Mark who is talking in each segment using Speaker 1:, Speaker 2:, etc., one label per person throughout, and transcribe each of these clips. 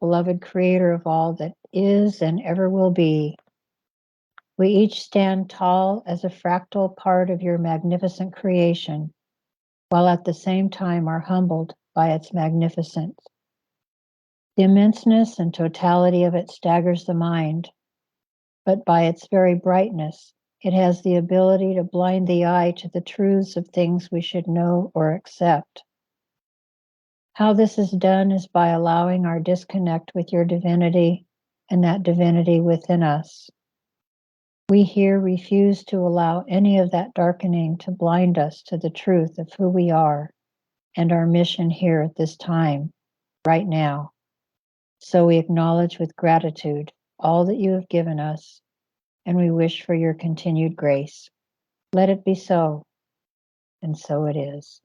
Speaker 1: beloved creator of all that is and ever will be. We each stand tall as a fractal part of your magnificent creation, while at the same time are humbled by its magnificence. The immenseness and totality of it staggers the mind, but by its very brightness, it has the ability to blind the eye to the truths of things we should know or accept. How this is done is by allowing our disconnect with your divinity and that divinity within us. We here refuse to allow any of that darkening to blind us to the truth of who we are and our mission here at this time, right now. So we acknowledge with gratitude all that you have given us, and we wish for your continued grace. Let it be so, and so it is.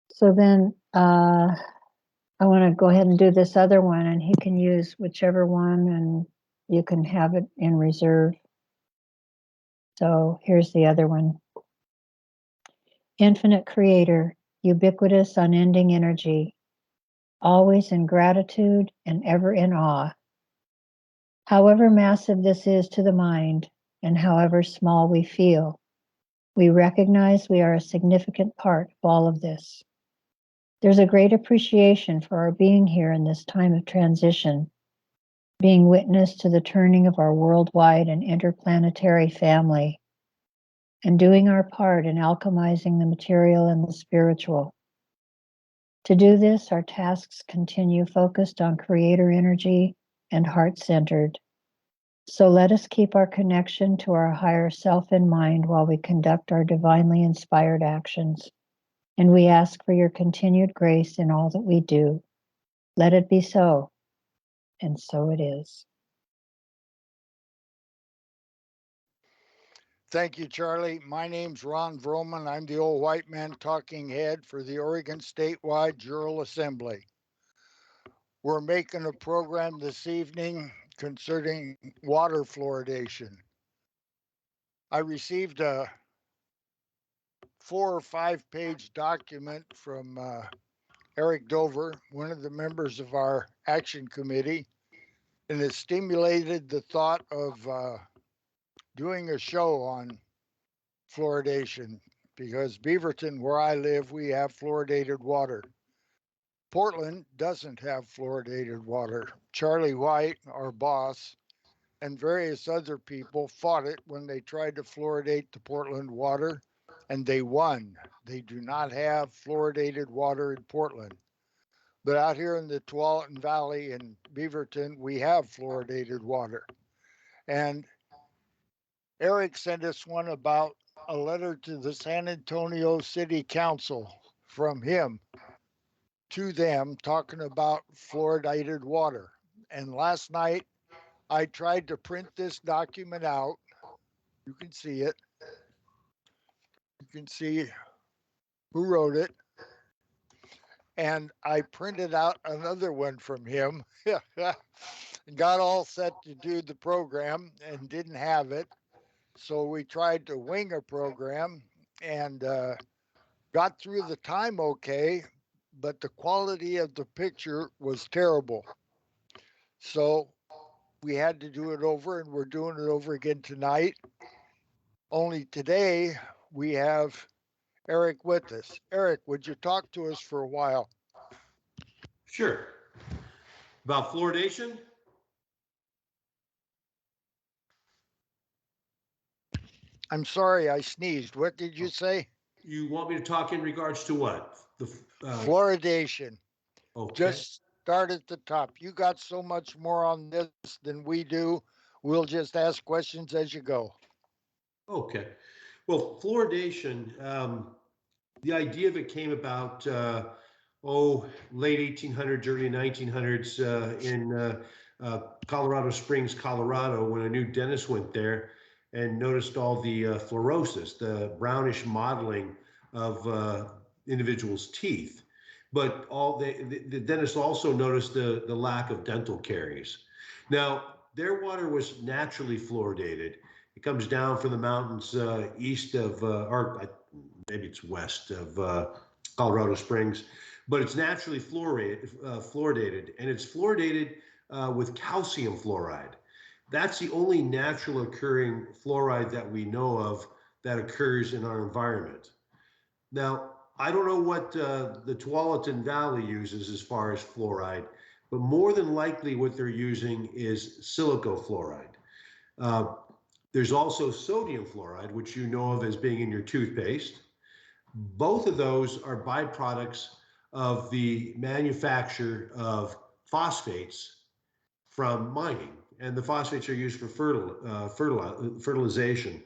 Speaker 1: So then I want to go ahead and do this other one, and he can use whichever one, and you can have it in reserve. So here's the other one. Infinite Creator, ubiquitous, unending energy, always in gratitude and ever in awe. However massive this is to the mind, and however small we feel, we recognize we are a significant part of all of this. There's a great appreciation for our being here in this time of transition, being witness to the turning of our worldwide and interplanetary family, and doing our part in alchemizing the material and the spiritual. To do this, our tasks continue focused on creator energy and heart-centered. So let us keep our connection to our higher self in mind while we conduct our divinely inspired actions. And we ask for your continued grace in all that we do. Let it be so, and so it is.
Speaker 2: Thank you, Charlie. My name's Ron Vroman. I'm the old white man talking head for the Oregon Statewide General Assembly. We're making a program this evening concerning water fluoridation. I received a 4 or 5 page document from Eric Dover, one of the members of our action committee, and it stimulated the thought of doing a show on fluoridation because Beaverton, where I live, we have fluoridated water. Portland doesn't have fluoridated water. Charlie White, our boss, and various other people fought it when they tried to fluoridate the Portland water, and they won. They do not have fluoridated water in Portland. But out here in the Tualatin Valley in Beaverton, we have fluoridated water. And Eric sent us one about a letter to the San Antonio City Council from him to them talking about fluoridated water. And last night, I tried to print this document out. You can see it. You can see who wrote it. And I printed out another one from him. Got all set to do the program and didn't have it. So we tried to wing a program and got through the time okay, but the quality of the picture was terrible. So we had to do it over, and we're doing it over again tonight. Only today we have Eric with us. Eric, would you talk to us for a while?
Speaker 3: Sure. About fluoridation?
Speaker 2: I'm sorry, I sneezed. What did you say?
Speaker 3: You want me to talk in regards to what? The
Speaker 2: Fluoridation.
Speaker 3: okay.
Speaker 2: Just start at the top. You got so much more on this than we do. We'll just ask questions as you go.
Speaker 3: Okay. Well, fluoridation, the idea of it came about, late 1800s, early 1900s in Colorado Springs, Colorado, when a new dentist went there and noticed all the fluorosis, the brownish modeling of individuals' teeth. But the dentist also noticed the lack of dental caries. Now, their water was naturally fluoridated. It comes down from the mountains east of, or maybe it's west of Colorado Springs. but it's naturally fluoridated, and it's fluoridated with calcium fluoride. That's the only natural occurring fluoride that we know of that occurs in our environment. Now, I don't know what the Tualatin Valley uses as far as fluoride, but more than likely what they're using is silicofluoride. Uh, there's also sodium fluoride, which you know of as being in your toothpaste. Both of those are byproducts of the manufacture of phosphates from mining, and the phosphates are used for fertilization,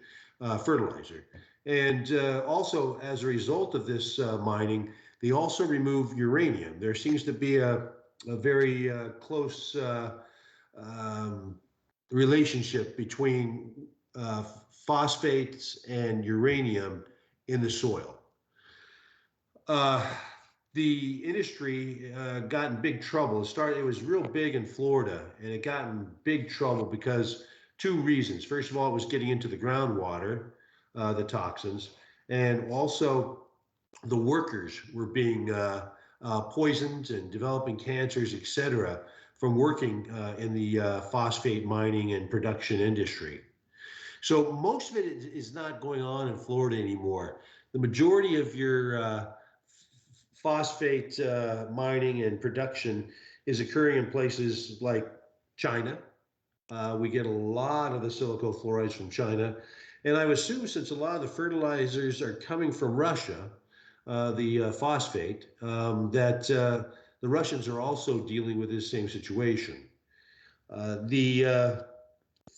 Speaker 3: fertilizer. And also, as a result of this mining, they also remove uranium. There seems to be a very close um, relationship between phosphates and uranium in the soil. Uh, the industry got in big trouble. It was real big in Florida, and it got in big trouble because two reasons. First of all, it was getting into the groundwater, the toxins, and also the workers were being poisoned and developing cancers, etc., from working in the phosphate mining and production industry. So most of it is not going on in Florida anymore. The majority of your phosphate mining and production is occurring in places like China. We get a lot of the silicofluorides from China. And I would assume since a lot of the fertilizers are coming from Russia, the phosphate, that the Russians are also dealing with this same situation. The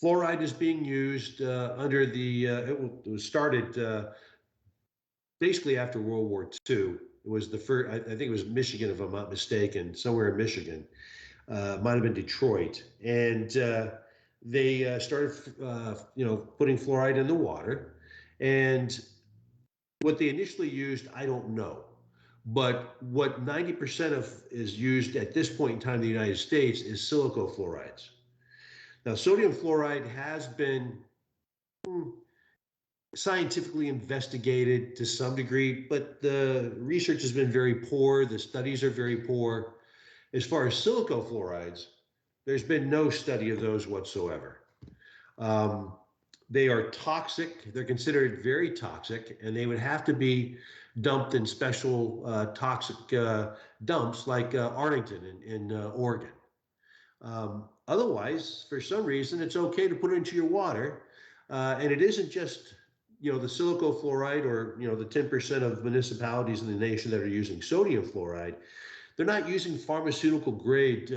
Speaker 3: fluoride is being used under it was started basically after World War II. It was the first, I think it was Michigan, if I'm not mistaken, somewhere in Michigan. Might have been Detroit. And they started, putting fluoride in the water. And what they initially used, I don't know. But what 90% of is used at this point in time in the United States is silicofluorides. Now, sodium fluoride has been scientifically investigated to some degree, but the research has been very poor. The studies are very poor. As far as silicofluorides, there's been no study of those whatsoever. Um, they are toxic. They're considered very toxic, and they would have to be dumped in special toxic dumps like Arlington in Oregon. Otherwise, for some reason, it's okay to put it into your water. And it isn't just, the silicofluoride or, the 10% of municipalities in the nation that are using sodium fluoride. They're not using pharmaceutical grade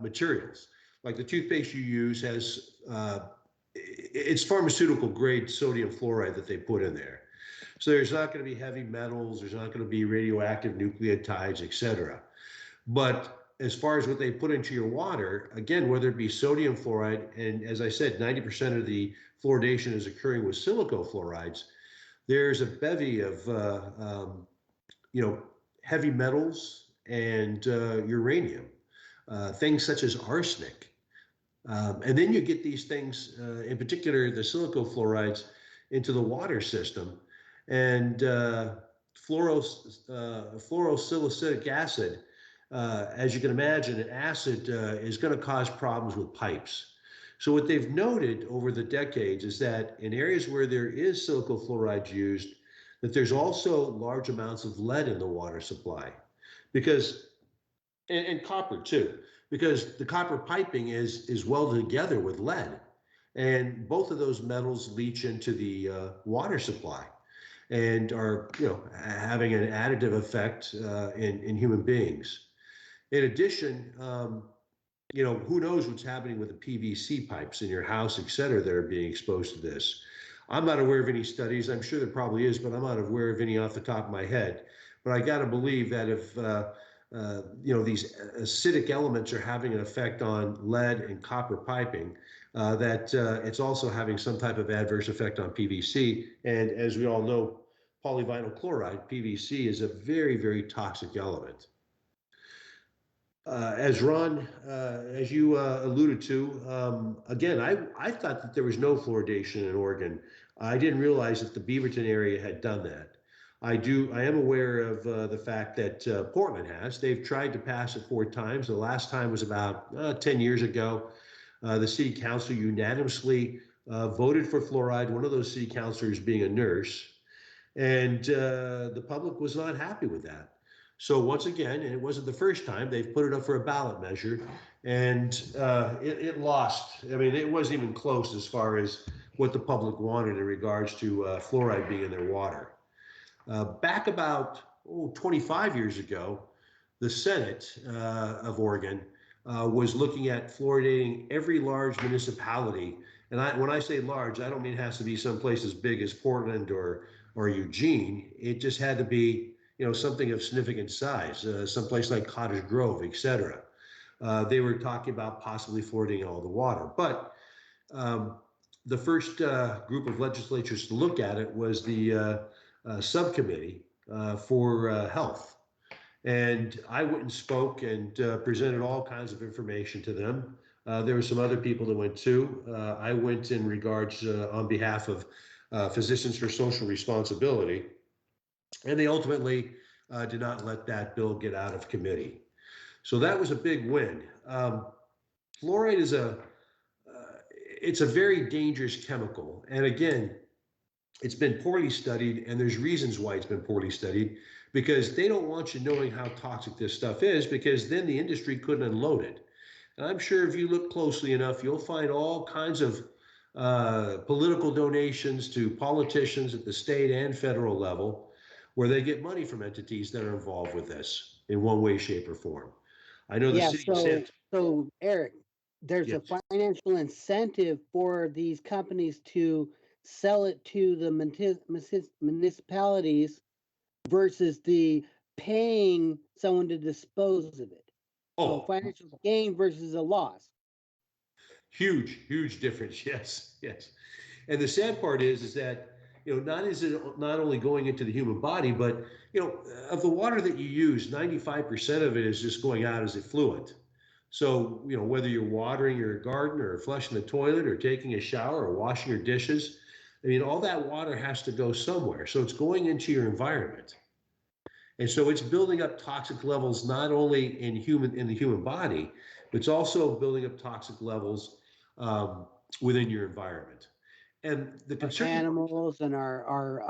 Speaker 3: materials. Like the toothpaste you use has, it's pharmaceutical grade sodium fluoride that they put in there. So there's not going to be heavy metals, there's not going to be radioactive nucleotides, et cetera. But as far as what they put into your water, again, whether it be sodium fluoride, and as I said, 90% of the fluoridation is occurring with silicofluorides, there's a bevy of, heavy metals and uranium, things such as arsenic. And then you get these things, in particular, the silicofluorides, into the water system. And fluorosilicic acid, as you can imagine, an acid is going to cause problems with pipes. So what they've noted over the decades is that in areas where there is silicofluorides used, that there's also large amounts of lead in the water supply, because and copper too, because the copper piping is welded together with lead, and both of those metals leach into the water supply and are having an additive effect in human beings. In addition, who knows what's happening with the PVC pipes in your house, et cetera, that are being exposed to this. I'm not aware of any studies. I'm sure there probably is, but I'm not aware of any off the top of my head. But I got to believe that if these acidic elements are having an effect on lead and copper piping, that it's also having some type of adverse effect on PVC. And as we all know, polyvinyl chloride, PVC, is a very, very toxic element. As Ron, as you alluded to, again, I thought that there was no fluoridation in Oregon. I didn't realize that the Beaverton area had done that. I am aware of the fact that Portland has. They've tried to pass it 4 times. The last time was about 10 years ago. The city council unanimously voted for fluoride, one of those city councilors being a nurse, and the public was not happy with that. So once again, and it wasn't the first time, they've put it up for a ballot measure, and it lost. I mean, it wasn't even close as far as what the public wanted in regards to fluoride being in their water. Back about 25 years ago, the Senate of Oregon was looking at fluoridating every large municipality. And when I say large, I don't mean it has to be someplace as big as Portland or Eugene. It just had to be, something of significant size, someplace like Cottage Grove, etc. They were talking about possibly fluoridating all the water. But um, the first group of legislatures to look at it was the subcommittee for health. And I went and spoke and presented all kinds of information to them. There were some other people that went too. I went in regards on behalf of Physicians for Social Responsibility, and they ultimately did not let that bill get out of committee. So that was a big win. Fluoride is it's a very dangerous chemical, and again, it's been poorly studied, and there's reasons why it's been poorly studied, because they don't want you knowing how toxic this stuff is, because then the industry couldn't unload it. And I'm sure if you look closely enough, you'll find all kinds of political donations to politicians at the state and federal level where they get money from entities that are involved with this in one way, shape, or form. I know the
Speaker 4: Yeah,
Speaker 3: city of Santa.
Speaker 4: so Eric, there's a
Speaker 3: Yes.
Speaker 4: financial incentive for these companies to sell it to the municipalities versus the paying someone to dispose of it. So
Speaker 3: Oh,
Speaker 4: financial gain versus a loss.
Speaker 3: huge, huge difference. Yes, yes. And the sad part is that not is it not only going into the human body, but of the water that you use, 95% of it is just going out as effluent. So whether you're watering your garden or flushing the toilet or taking a shower or washing your dishes, I mean all that water has to go somewhere. So it's going into your environment. And so it's building up toxic levels not only in the human body, but it's also building up toxic levels um, within your environment. And the
Speaker 4: Our
Speaker 3: concerning,
Speaker 4: animals and our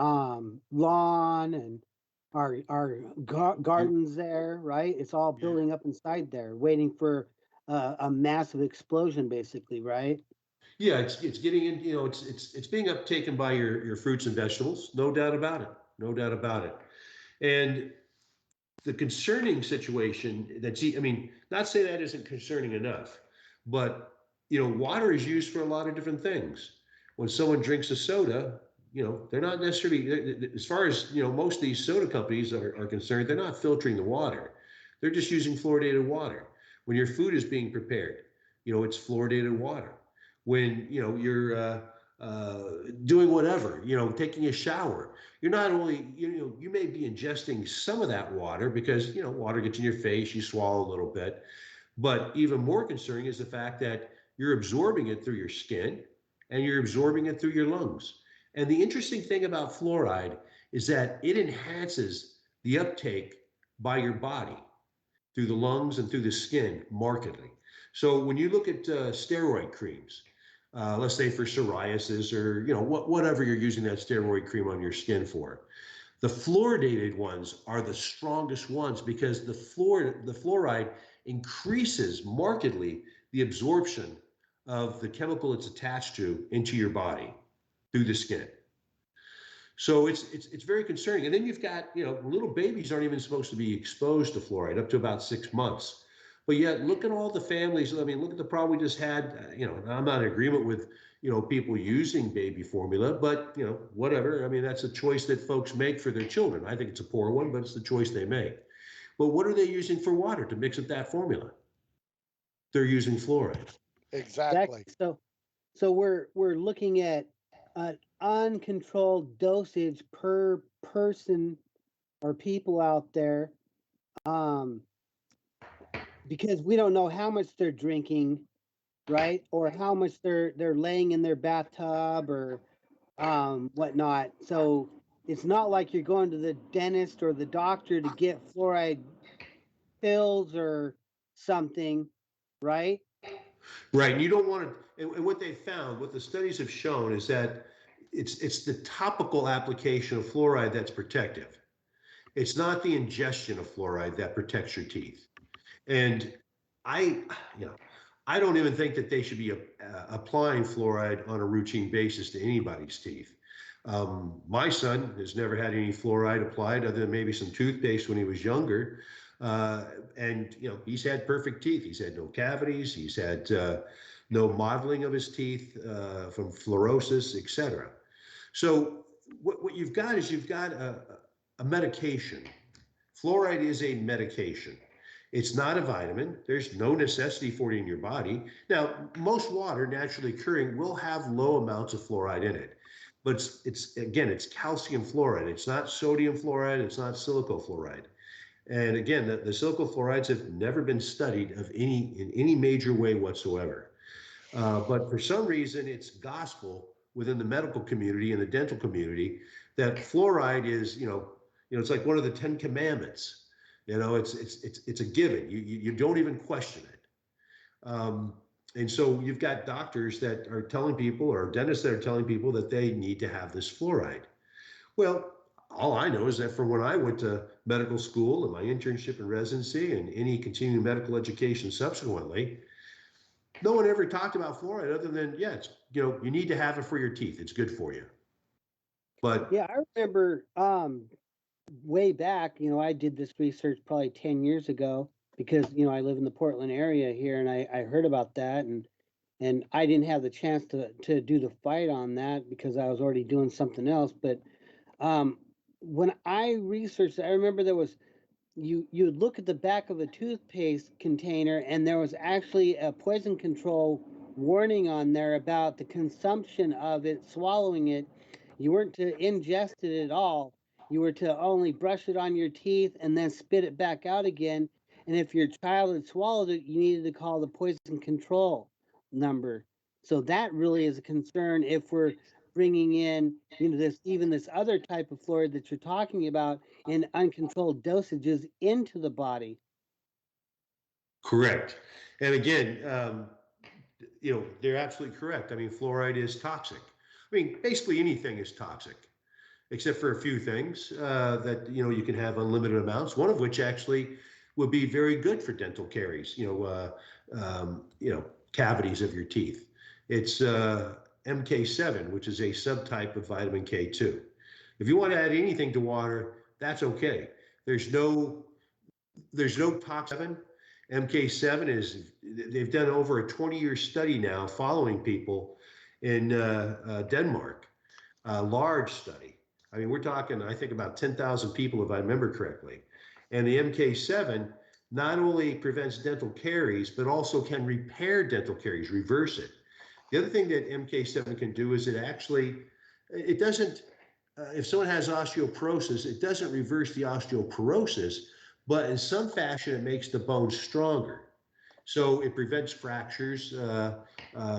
Speaker 4: lawn and our gardens there, right? It's all
Speaker 3: yeah,
Speaker 4: building up inside there, waiting for a massive explosion, basically, right?
Speaker 3: yeah, it's getting in, it's being uptaken by your fruits and vegetables, no doubt about it, no doubt about it. And the concerning situation that's, I mean, not say that isn't concerning enough, but water is used for a lot of different things. When someone drinks a soda, they're not necessarily, as far as most of these soda companies are concerned, they're not filtering the water. They're just using fluoridated water. When your food is being prepared, it's fluoridated water. When you're doing whatever, taking a shower, you're not only you may be ingesting some of that water because water gets in your face, you swallow a little bit, but even more concerning is the fact that you're absorbing it through your skin and you're absorbing it through your lungs. And the interesting thing about fluoride is that it enhances the uptake by your body through the lungs and through the skin markedly. So when you look at steroid creams, let's say for psoriasis or whatever you're using that steroid cream on your skin for, the fluoridated ones are the strongest ones because the fluoride increases markedly the absorption of the chemical it's attached to into your body through the skin. So it's very concerning. And then you've got, little babies aren't even supposed to be exposed to fluoride up to about 6 months. But yet, look at all the families. I mean, look at the problem we just had. And I'm not in agreement with, people using baby formula, but, whatever. I mean, that's a choice that folks make for their children. I think it's a poor one, but it's the choice they make. But what are they using for water to mix up that formula? They're using fluoride.
Speaker 4: Exactly.
Speaker 2: Exactly.
Speaker 4: So we're looking at an uncontrolled dosage per person or people out there, um, because we don't know how much they're drinking, right? Or how much they're laying in their bathtub or whatnot. So it's not like you're going to the dentist or the doctor to get fluoride pills or something, right?
Speaker 3: Right, and you don't want to. And what they found, what the studies have shown, is that it's the topical application of fluoride that's protective. It's not the ingestion of fluoride that protects your teeth. And I, you know, I don't even think that they should be applying fluoride on a routine basis to anybody's teeth. My son has never had any fluoride applied other than maybe some toothpaste when he was younger. And, he's had perfect teeth. He's had no cavities. He's had no modeling of his teeth from fluorosis, et cetera. So what you've got is you've got a medication. Fluoride is a medication. It's not a vitamin. There's no necessity for it in your body. Now, most water naturally occurring will have low amounts of fluoride in it. But it's again, it's calcium fluoride. It's not sodium fluoride. It's not silicofluoride. And again, the silicofluorides have never been studied in any major way whatsoever. But for some reason, it's gospel within the medical community and the dental community that fluoride is, it's like one of the 10 commandments. It's a given. You don't even question it. And so you've got doctors that are telling people, or dentists that are telling people that they need to have this fluoride. Well, all I know is that from when I went to medical school and my internship and residency and any continuing medical education subsequently, no one ever talked about fluoride other than, yeah, it's, you need to have it for your teeth. It's good for you. But
Speaker 4: Yeah, I remember way back, I did this research probably 10 years ago because, I live in the Portland area here and I heard about that and I didn't have the chance to do the fight on that because I was already doing something else. But um, when I researched, I remember there was you would look at the back of a toothpaste container and there was actually a poison control warning on there about the consumption of it, swallowing it. You weren't to ingest it at all. You were to only brush it on your teeth and then spit it back out again. And if your child had swallowed it, you needed to call the poison control number. So that really is a concern if we're bringing in, this other type of fluoride that you're talking about in uncontrolled dosages into the body.
Speaker 3: correct. And again, they're absolutely correct. I mean, fluoride is toxic. I mean, basically anything is toxic, except for a few things that you can have unlimited amounts. One of which actually would be very good for dental caries. Cavities of your teeth. It's MK7, which is a subtype of vitamin K2. If you want to add anything to water, that's okay. There's no toxin. MK7 is, they've done over a 20-year study now following people in Denmark, a large study. I mean, we're talking, I think, about 10,000 people, if I remember correctly. And the MK7 not only prevents dental caries, but also can repair dental caries, reverse it. The other thing that MK7 can do is it doesn't, if someone has osteoporosis, it doesn't reverse the osteoporosis, but in some fashion, it makes the bone stronger. So it prevents fractures,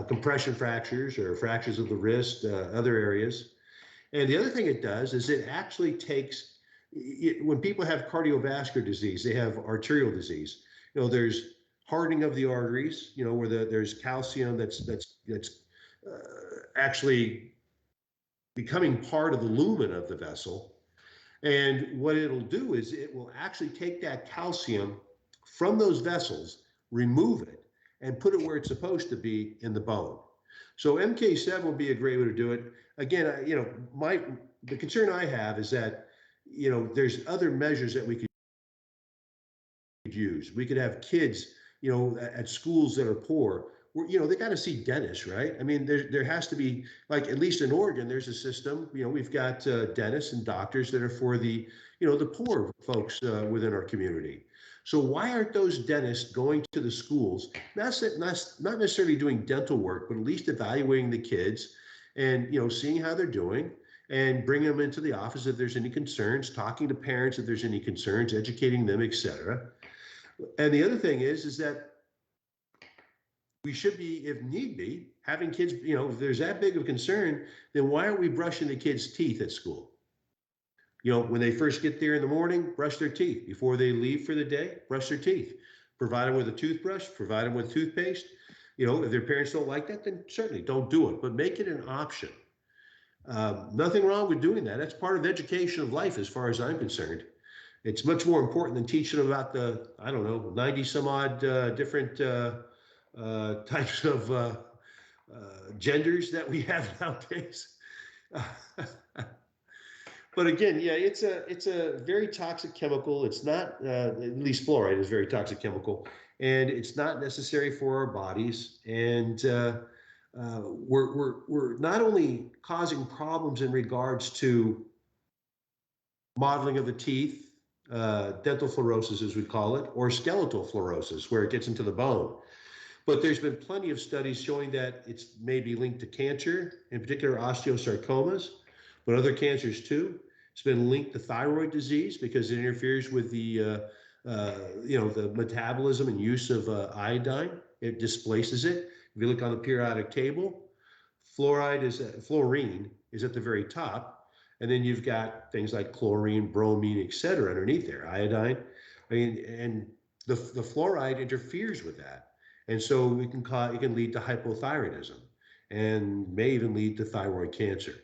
Speaker 3: compression fractures or fractures of the wrist, other areas. And the other thing it does is it actually takes, when people have cardiovascular disease, they have arterial disease. There's hardening of the arteries. Where there's calcium that's actually becoming part of the lumen of the vessel. And what it'll do is it will actually take that calcium from those vessels, remove it, and put it where it's supposed to be in the bone. So MK7 will be a great way to do it. Again, the concern I have is that there's other measures that we could use. We could have kids, at schools that are poor. They got to see dentists, right? I mean, there has to be, like, at least in Oregon, there's a system. We've got dentists and doctors that are for the poor folks within our community. So why aren't those dentists going to the schools, not necessarily doing dental work, but at least evaluating the kids and seeing how they're doing and bringing them into the office if there's any concerns, talking to parents if there's any concerns, educating them, etc. And the other thing is that we should be, if need be, having kids, if there's that big of a concern, then why aren't we brushing the kids' teeth at school? When they first get there in the morning, brush their teeth. Before they leave for the day, brush their teeth. Provide them with a toothbrush, provide them with toothpaste. If their parents don't like that, then certainly don't do it, but make it an option. Nothing wrong with doing that. That's part of education of life, as far as I'm concerned. It's much more important than teaching them about the, I don't know, 90 some odd different types of genders that we have nowadays. But again, yeah, it's a very toxic chemical. It's not, at least fluoride is a very toxic chemical, and it's not necessary for our bodies. And we're not only causing problems in regards to modeling of the teeth, dental fluorosis, as we call it, or skeletal fluorosis, where it gets into the bone. But there's been plenty of studies showing that it's maybe linked to cancer, in particular osteosarcomas, but other cancers too. It's been linked to thyroid disease because it interferes with the metabolism and use of iodine. It displaces it. If you look on the periodic table, fluorine is at the very top, and then you've got things like chlorine, bromine, et cetera, underneath there, iodine. And the fluoride interferes with that. And so it can lead to hypothyroidism and may even lead to thyroid cancer.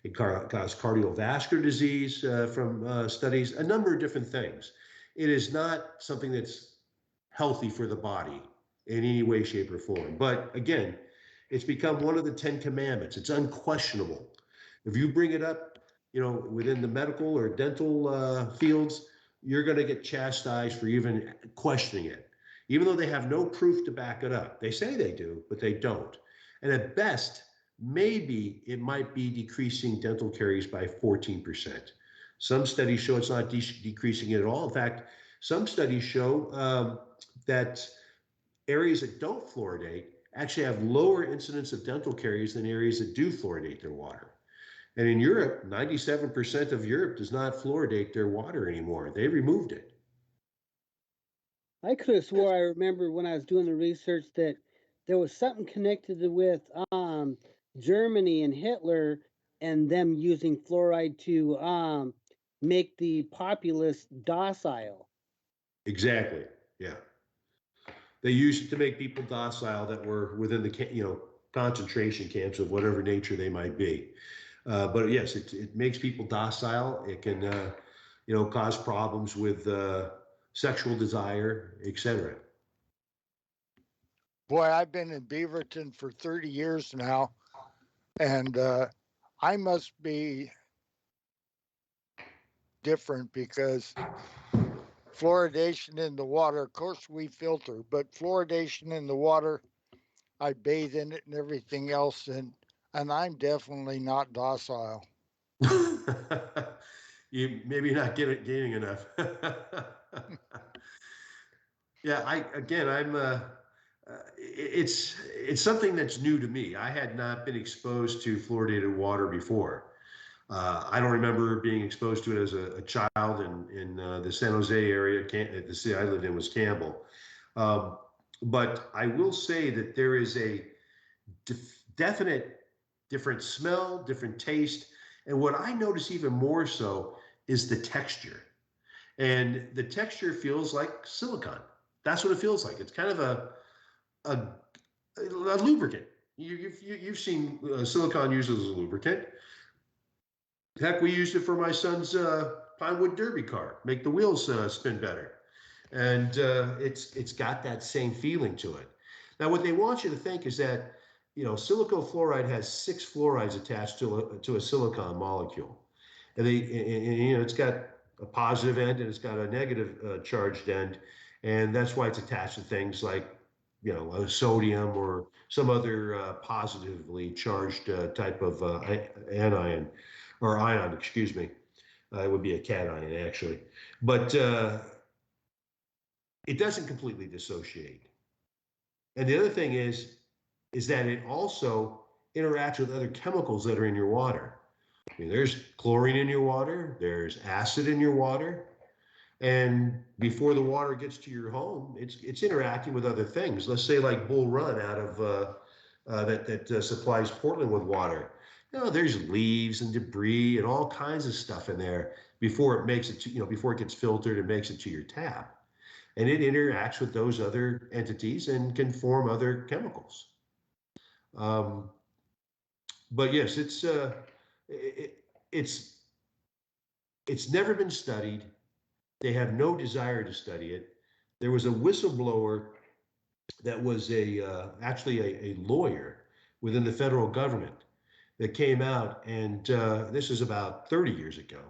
Speaker 3: It causes cardiovascular disease from studies, a number of different things. It is not something that's healthy for the body in any way, shape, or form. But again, it's become one of the 10 commandments. It's unquestionable. If you bring it up, within the medical or dental fields, you're going to get chastised for even questioning it, even though they have no proof to back it up. They say they do, but they don't. And at best, maybe it might be decreasing dental caries by 14%. Some studies show it's not decreasing it at all. In fact, some studies show that areas that don't fluoridate actually have lower incidence of dental caries than areas that do fluoridate their water. And in Europe, 97% of Europe does not fluoridate their water anymore. They removed it.
Speaker 4: I could have swore I remember when I was doing the research that there was something connected with Germany and Hitler and them using fluoride to make the populace docile.
Speaker 3: Exactly. Yeah. They used it to make people docile that were within the concentration camps of whatever nature they might be. But yes, it makes people docile. It can cause problems with sexual desire, etc.
Speaker 2: Boy, I've been in Beaverton for 30 years now, and I must be different because fluoridation in the water, of course, we filter, but fluoridation in the water, I bathe in it and everything else, and I'm definitely not docile.
Speaker 3: You maybe not gaining enough. Yeah, it's something that's new to me. I had not been exposed to fluoridated water before. I don't remember being exposed to it as a child in the San Jose area. The city I lived in was Campbell. Um, but I will say that there is a definite different smell, different taste. And what I notice even more so is the texture. And the texture feels like silicon. That's what it feels like. It's kind of a, a lubricant. You've seen silicon used as a lubricant. Heck, we used it for my son's Pinewood Derby car, make the wheels spin better. And it's got that same feeling to it. Now, what they want you to think is that silicofluoride has 6 fluorides attached to a silicon molecule, and it's got a positive end and it's got a negative charged end, and that's why it's attached to things like a sodium or some other positively charged type of anion or ion, excuse me. It would be a cation actually, but it doesn't completely dissociate. And the other thing is that it also interacts with other chemicals that are in your water. I mean, there's chlorine in your water, there's acid in your water, and before the water gets to your home, it's interacting with other things. Let's say like Bull Run out of that supplies Portland with water. there's leaves and debris and all kinds of stuff in there before it makes it to, before it gets filtered and makes it to your tap. And it interacts with those other entities and can form other chemicals. Um, but yes, it, it's it's never been studied. They have no desire to study it. There was a whistleblower that was actually a lawyer within the federal government that came out, and this is about 30 years ago,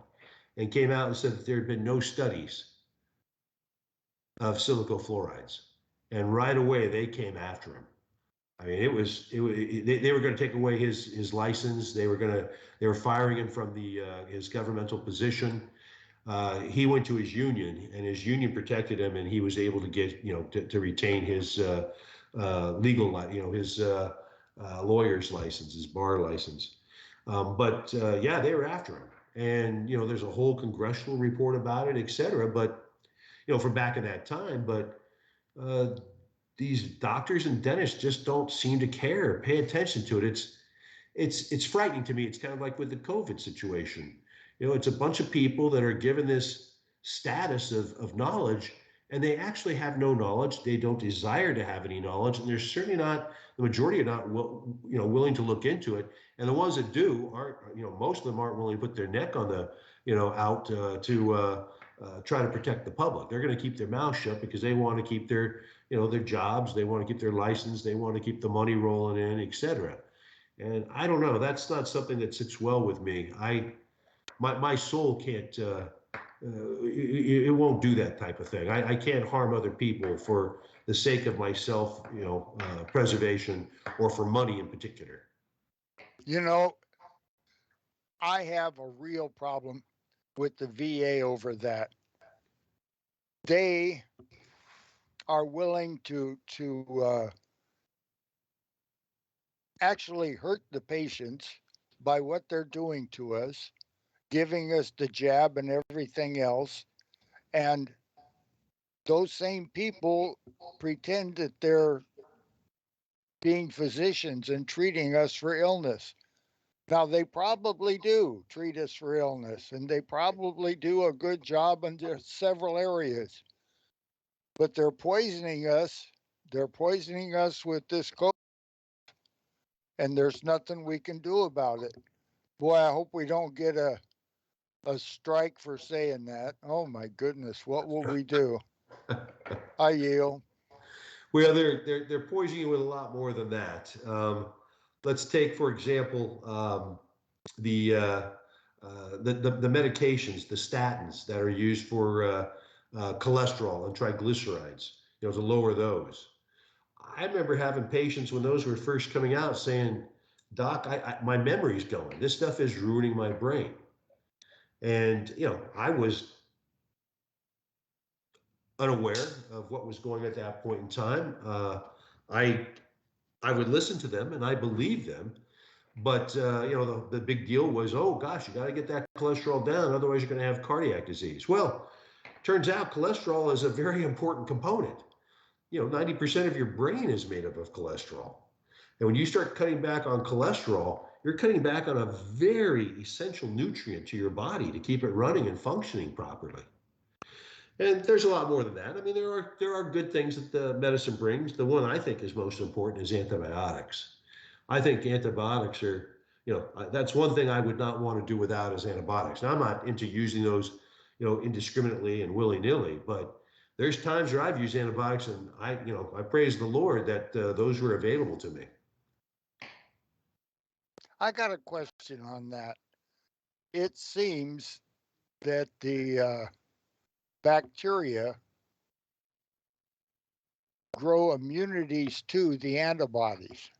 Speaker 3: and came out and said that there had been no studies of silicofluorides. And right away they came after him. I mean, they were going to take away his license. They were firing him from his governmental position. He went to his union, and his union protected him, and he was able to get to retain his legal, his lawyer's license, his bar license. But yeah, they were after him, and there's a whole congressional report about it, et cetera. But from back in that time, but uh, these doctors and dentists just don't seem to care, pay attention to it. It's frightening to me. It's kind of like with the COVID situation. It's a bunch of people that are given this status of knowledge, and they actually have no knowledge. They don't desire to have any knowledge, and they're certainly not. The majority are not, willing to look into it. And the ones that do aren't. Most of them aren't willing to put their neck on the, out to try to protect the public. They're going to keep their mouth shut because they want to keep their jobs. They want to keep their license. They want to keep the money rolling in, et cetera. And I don't know. That's not something that sits well with me. My soul can't. It won't do that type of thing. I can't harm other people for the sake of myself, preservation, or for money in particular.
Speaker 2: You know, I have a real problem with the VA over that. They are willing to actually hurt the patients by what they're doing to us, giving us the jab and everything else. And those same people pretend that they're being physicians and treating us for illness. Now, they probably do treat us for illness, and they probably do a good job in several areas, but they're poisoning us. They're poisoning us with this COVID, and there's nothing we can do about it. Boy, I hope we don't get a strike for saying that. Oh my goodness, what will we do? I yield.
Speaker 3: Well, they're poisoning you with a lot more than that. Let's take, for example, the, the medications, the statins that are used for cholesterol and triglycerides, to lower those. I remember having patients when those were first coming out saying, "Doc, my memory's going. This stuff is ruining my brain." And I was unaware of what was going on at that point in time. I I would listen to them and I believed them. But the big deal was, oh gosh, you got to get that cholesterol down, otherwise you're going to have cardiac disease. Well, turns out cholesterol is a very important component. 90% of your brain is made up of cholesterol. And when you start cutting back on cholesterol, you're cutting back on a very essential nutrient to your body to keep it running and functioning properly. And there's a lot more than that. I mean, there are good things that the medicine brings. The one I think is most important is antibiotics. I think antibiotics are, that's one thing I would not want to do without is antibiotics. Now, I'm not into using those, indiscriminately and willy-nilly, but there's times where I've used antibiotics and I praise the Lord that those were available to me.
Speaker 2: I got a question on that. It seems that the bacteria grow immunities to the antibodies.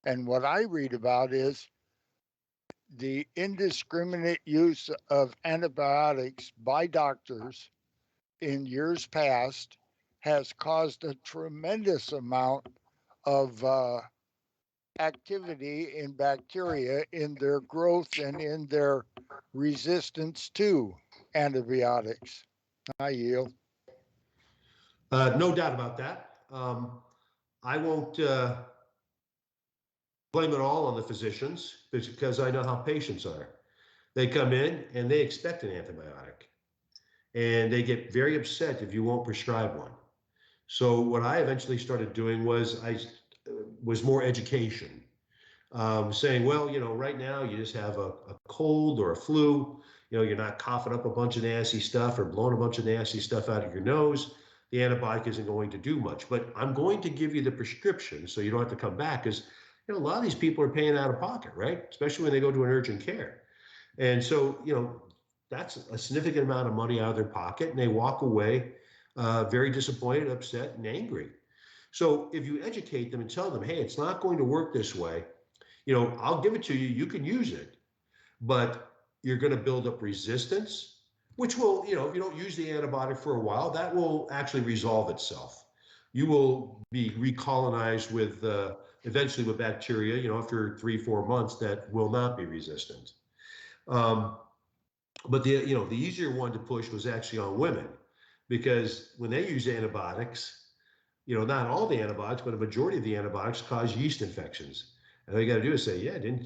Speaker 2: And what I read about is the indiscriminate use of antibiotics by doctors in years past has caused a tremendous amount of activity in bacteria in their growth and in their resistance to antibiotics. I yield.
Speaker 3: No doubt about that. I won't. blame it all on the physicians because I know how patients are. They come in and they expect an antibiotic, and they get very upset if you won't prescribe one. So what I eventually started doing was was more education, saying, well, right now you just have a cold or a flu. You're not coughing up a bunch of nasty stuff or blowing a bunch of nasty stuff out of your nose. The antibiotic isn't going to do much, but I'm going to give you the prescription so you don't have to come back because a lot of these people are paying out of pocket, right? Especially when they go to an urgent care. And so, that's a significant amount of money out of their pocket, and they walk away very disappointed, upset, and angry. So if you educate them and tell them, hey, it's not going to work this way, I'll give it to you, you can use it, but you're going to build up resistance, which will, if you don't use the antibiotic for a while, that will actually resolve itself. You will be recolonized with eventually with bacteria, after 3-4 months that will not be resistant. Um, but the easier one to push was actually on women because when they use antibiotics, not all the antibiotics, but a majority of the antibiotics cause yeast infections. And all you got to do is say, yeah, haven't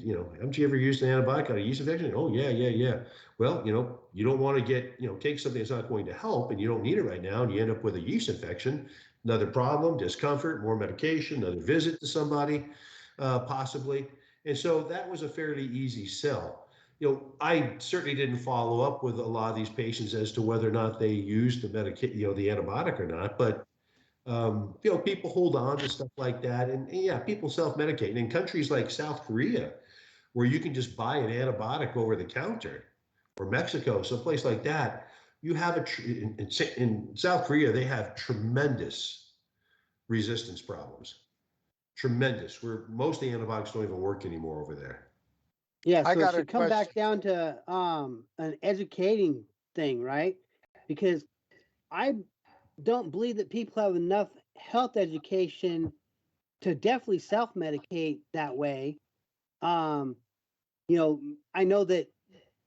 Speaker 3: you ever used an antibiotic on a yeast infection? Oh, yeah, yeah, yeah. Well, you don't want to get, take something that's not going to help and you don't need it right now and you end up with a yeast infection, another problem, discomfort, more medication, another visit to somebody, possibly. And so that was a fairly easy sell. I certainly didn't follow up with a lot of these patients as to whether or not they used the the antibiotic or not, but people hold on to stuff like that, and yeah, people self-medicate. And in countries like South Korea, where you can just buy an antibiotic over the counter, or Mexico, someplace like that, you have in South Korea they have tremendous resistance problems, tremendous. Where most of the antibiotics don't even work anymore over there.
Speaker 4: Yeah,
Speaker 2: I
Speaker 4: so it
Speaker 2: got a
Speaker 4: should come
Speaker 2: question.
Speaker 4: back down to an educating thing, right? Because I don't believe that people have enough health education to definitely self-medicate that way. Um, I know that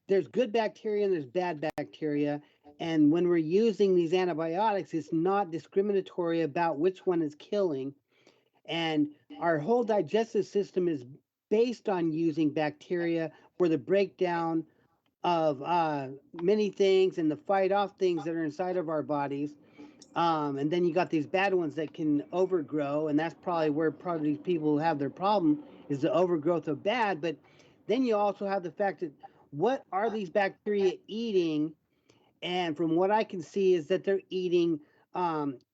Speaker 4: there's good bacteria and there's bad bacteria, and when we're using these antibiotics, it's not discriminatory about which one is killing. And our whole digestive system is based on using bacteria for the breakdown of many things and the fight off things that are inside of our bodies. And then you got these bad ones that can overgrow, and that's probably where these people have their problem is the overgrowth of bad. But then you also have the fact that what are these bacteria eating? And from what I can see is that they're eating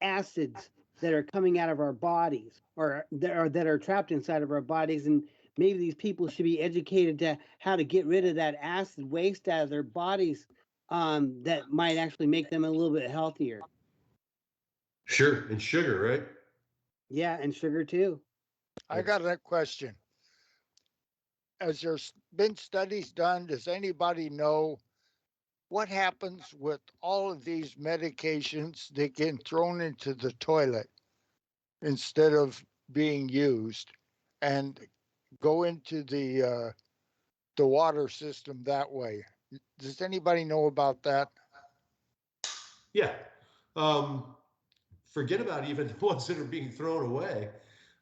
Speaker 4: acids that are coming out of our bodies or that are trapped inside of our bodies. And maybe these people should be educated to how to get rid of that acid waste out of their bodies, that might actually make them a little bit healthier.
Speaker 3: Sure, and sugar, right?
Speaker 4: Yeah, and sugar too.
Speaker 2: I got a question. Has there been studies done? Does anybody know what happens with all of these medications that get thrown into the toilet instead of being used and go into the water system that way? Does anybody know about that?
Speaker 3: Yeah. Um, Forget about even the ones that are being thrown away.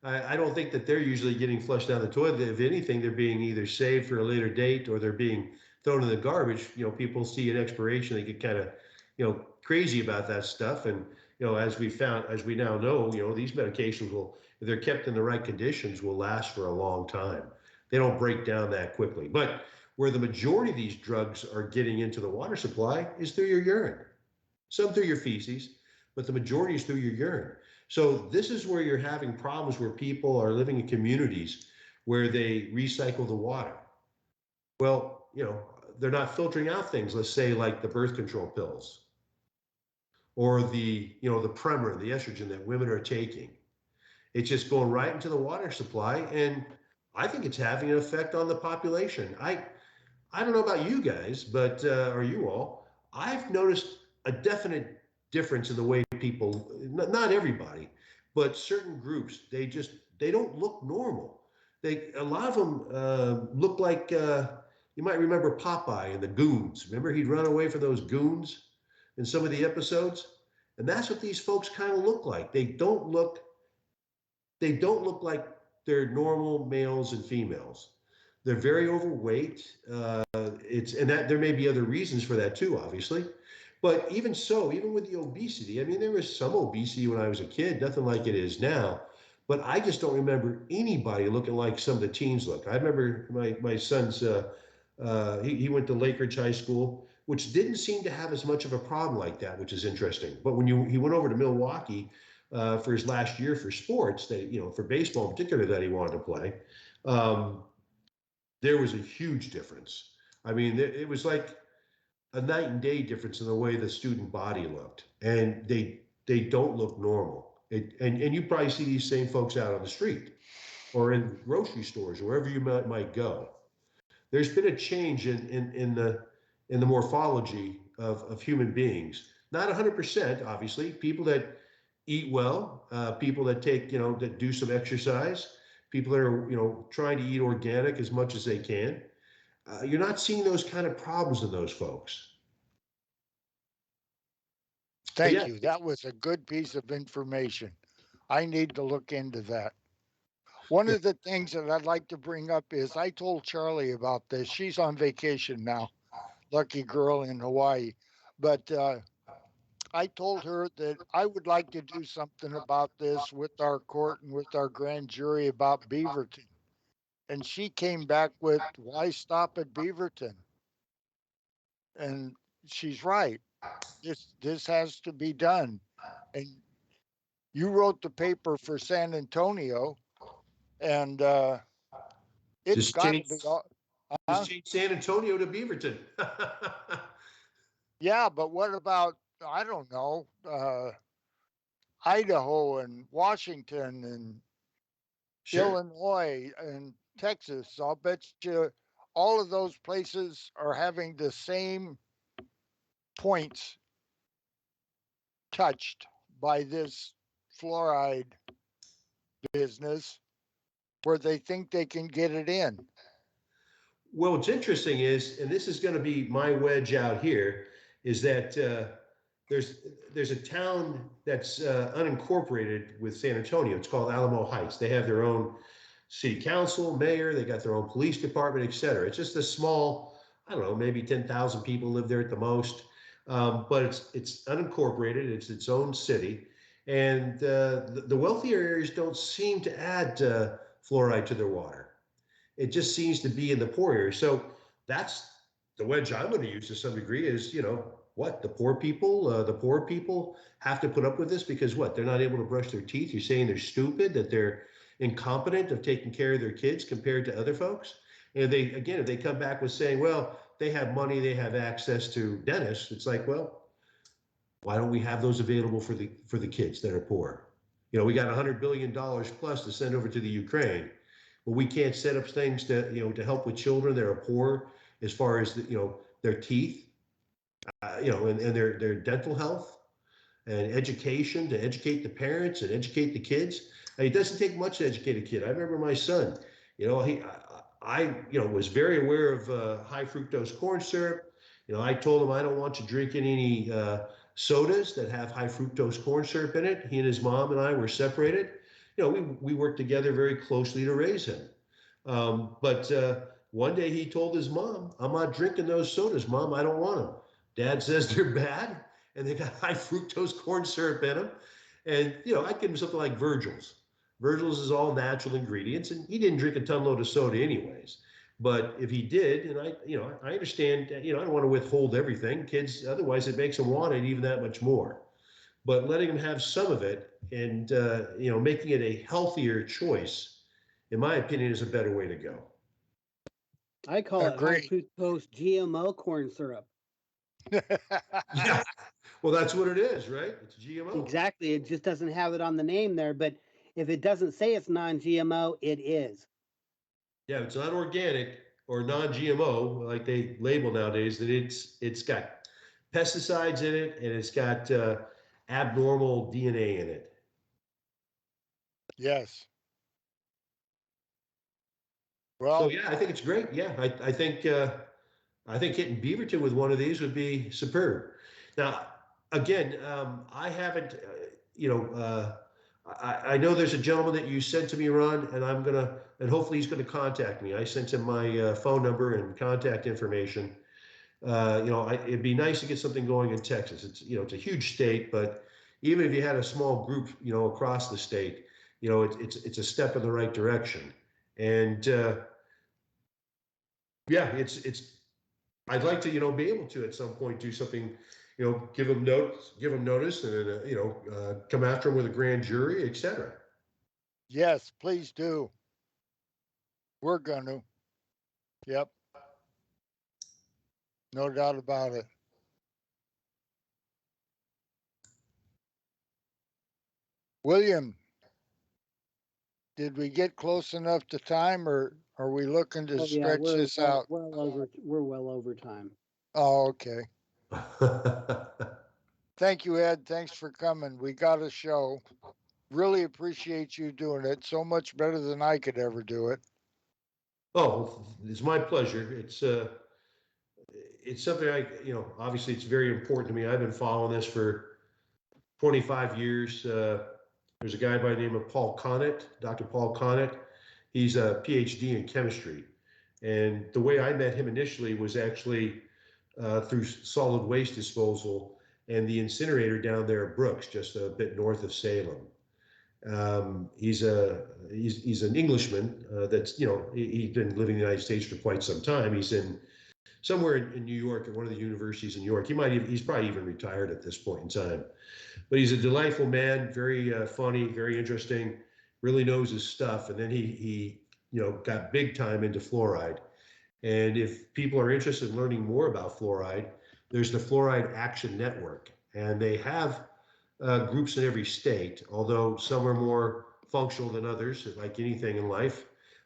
Speaker 3: I don't think that they're usually getting flushed down the toilet. If anything, they're being either saved for a later date or they're being thrown in the garbage. People see an expiration, they get kind of, crazy about that stuff. And, as we now know, these medications will, if they're kept in the right conditions, will last for a long time. They don't break down that quickly. But where the majority of these drugs are getting into the water supply is through your urine, some through your feces, but the majority is through your urine. So this is where you're having problems where people are living in communities where they recycle the water. Well, they're not filtering out things, let's say like the birth control pills or the Premarin, the estrogen that women are taking. It's just going right into the water supply. And I think it's having an effect on the population. I don't know about you guys, but or you all, I've noticed a definite difference in the way people, not everybody, but certain groups, they don't look normal. A lot of them look like you might remember Popeye and the Goons. Remember he'd run away from those goons in some of the episodes, and that's what these folks kind of look like. They don't look like they're normal males and females. They're very overweight. And that there may be other reasons for that too, obviously. But even so, even with the obesity, I mean, there was some obesity when I was a kid, nothing like it is now. But I just don't remember anybody looking like some of the teens look. I remember my son's, he went to Lake Ridge High School, which didn't seem to have as much of a problem like that, which is interesting. But he went over to Milwaukee for his last year for sports, that for baseball in particular that he wanted to play, um, there was a huge difference. I mean, it was like a night and day difference in the way the student body looked, and they don't look normal. And you probably see these same folks out on the street or in grocery stores or wherever you might go. There's been a change in the morphology of human beings. Not 100%, obviously. People that eat well, people that take that do some exercise, people that are trying to eat organic as much as they can. You're not seeing those kind of problems in those folks. But
Speaker 2: Thank
Speaker 3: yeah,
Speaker 2: you. That was a good piece of information. I need to look into that. One
Speaker 3: yeah,
Speaker 2: of the things that I'd like to bring up is I told Charlie about this. She's on vacation now, lucky girl in Hawaii. But I told her that I would like to do something about this with our court and with our grand jury about Beaverton. And she came back with, why stop at Beaverton? And she's right. This has to be done. And you wrote the paper for San Antonio, and it's
Speaker 3: just
Speaker 2: got
Speaker 3: change
Speaker 2: to be.
Speaker 3: just change San Antonio to Beaverton.
Speaker 2: Yeah, but what about, I don't know, Idaho and Washington and
Speaker 3: Sure.
Speaker 2: Illinois and Texas? I'll bet you all of those places are having the same points touched by this fluoride business where they think they can get it in.
Speaker 3: Well, what's interesting is, and this is going to be my wedge out here, is that there's there's a town that's unincorporated with San Antonio. It's called Alamo Heights. They have their own city council, mayor. They got their own police department, et cetera. It's just a small, I don't know, maybe 10,000 people live there at the most. But it's unincorporated. It's its own city, and the wealthier areas don't seem to add fluoride to their water. It just seems to be in the poor area. So that's the wedge I'm going to use to some degree is, what the poor people have to put up with this because what? They're not able to brush their teeth. You're saying they're stupid, that they're incompetent of taking care of their kids compared to other folks. And if they come back with saying, well, they have money, they have access to dentists, it's like, well, why don't we have those available for the kids that are poor? We got $100 billion plus to send over to the Ukraine, but we can't set up things to help with children that are poor as far as their teeth, and their dental health and education to educate the parents and educate the kids. It doesn't take much to educate a kid. I remember my son, was very aware of high fructose corn syrup. I told him I don't want you drinking any sodas that have high fructose corn syrup in it. He and his mom and I were separated. We worked together very closely to raise him. But one day he told his mom, I'm not drinking those sodas, Mom. I don't want them. Dad says they're bad and they got high fructose corn syrup in them. And, I give him something like Virgil's. Virgil's is all natural ingredients, and he didn't drink a ton load of soda anyways. But if he did, and I understand, I don't want to withhold everything. Kids, otherwise it makes them want it even that much more. But letting them have some of it and, making it a healthier choice, in my opinion, is a better way to go.
Speaker 4: I call it high
Speaker 2: Agree.
Speaker 4: fructose GMO corn syrup.
Speaker 3: Yeah. Well, that's what it is, right? It's GMO.
Speaker 4: Exactly. It just doesn't have it on the name there, but if it doesn't say it's non-GMO, it is.
Speaker 3: Yeah, it's not organic or non-GMO like they label nowadays. That it's got pesticides in it and it's got abnormal DNA in it.
Speaker 2: Yes.
Speaker 3: So
Speaker 2: Well,
Speaker 3: yeah, I think it's great. Yeah, I think hitting Beaverton with one of these would be superb. Now, again, I haven't, I know there's a gentleman that you sent to me, Ron, and and hopefully he's gonna contact me. I sent him my phone number and contact information. It'd be nice to get something going in Texas. It's a huge state, but even if you had a small group, across the state, it's a step in the right direction. And yeah, I'd like to, be able to at some point do something, give them notice, and come after them with a grand jury, etc.
Speaker 2: Yes, please do. We're gonna. Yep. No doubt about it. William, did we get close enough to time, or are we looking to
Speaker 4: Oh yeah,
Speaker 2: stretch this out?
Speaker 4: we're well over time.
Speaker 2: Oh, okay. Thank you, Ed. Thanks for coming. We got a show. Really appreciate you doing it. So much better than I could ever do it.
Speaker 3: Oh, it's my pleasure. It's something obviously it's very important to me. I've been following this for 25 years. There's a guy by the name of Paul Connett, Dr. Paul Connett. He's a PhD in chemistry. And the way I met him initially was actually through solid waste disposal and the incinerator down there at Brooks, just a bit north of Salem. He's an Englishman that's he's been living in the United States for quite some time. He's in somewhere in New York at one of the universities in New York. He's probably even retired at this point in time. But he's a delightful man, very funny, very interesting, really knows his stuff. And then he got big time into fluoride. And if people are interested in learning more about fluoride, there's the Fluoride Action Network, and they have groups in every state, although some are more functional than others, like anything in life.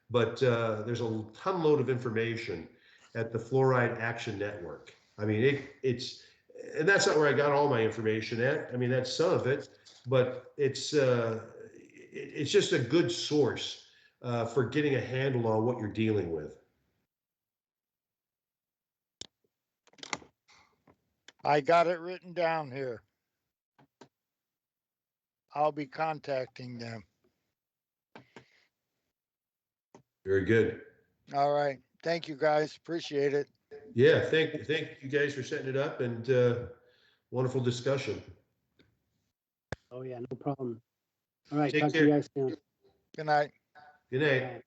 Speaker 3: But there's a ton load of information at the Fluoride Action Network. I mean, and that's not where I got all my information at. I mean, that's some of it, but it's just a good source for getting a handle on what you're dealing with.
Speaker 2: I got it written down here. I'll be contacting them.
Speaker 3: Very good.
Speaker 2: All right. Thank you, guys. Appreciate it.
Speaker 3: Yeah, thank you guys for setting it up, and wonderful discussion.
Speaker 4: Oh yeah, no problem. All right,
Speaker 3: Take
Speaker 4: talk to
Speaker 3: care.
Speaker 4: you guys soon.
Speaker 2: Good night.
Speaker 3: Good
Speaker 4: All
Speaker 3: night.
Speaker 4: right.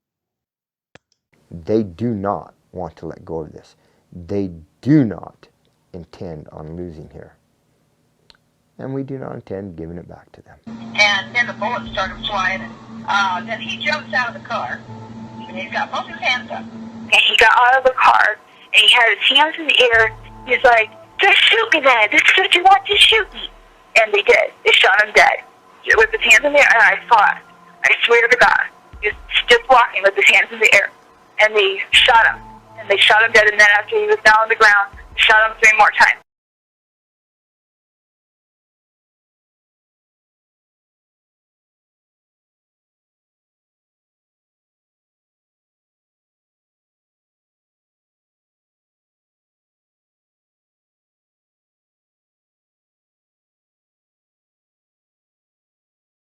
Speaker 5: They do not want to let go of this. They do not intend on losing here. And we do not intend giving it back to them.
Speaker 6: And then the bullets started flying. And then he jumps out of the car. And he's got both his hands up. And he got out of the car, and he had his hands in the air. He's like, just shoot me then. This is what you want, just shoot me. And they did. They shot him dead. With his hands in the air, and I saw it. I swear to God. He was just walking with his hands in the air. And they shot him. And they shot him dead, and then after he was down on the ground, they shot him 3 more times.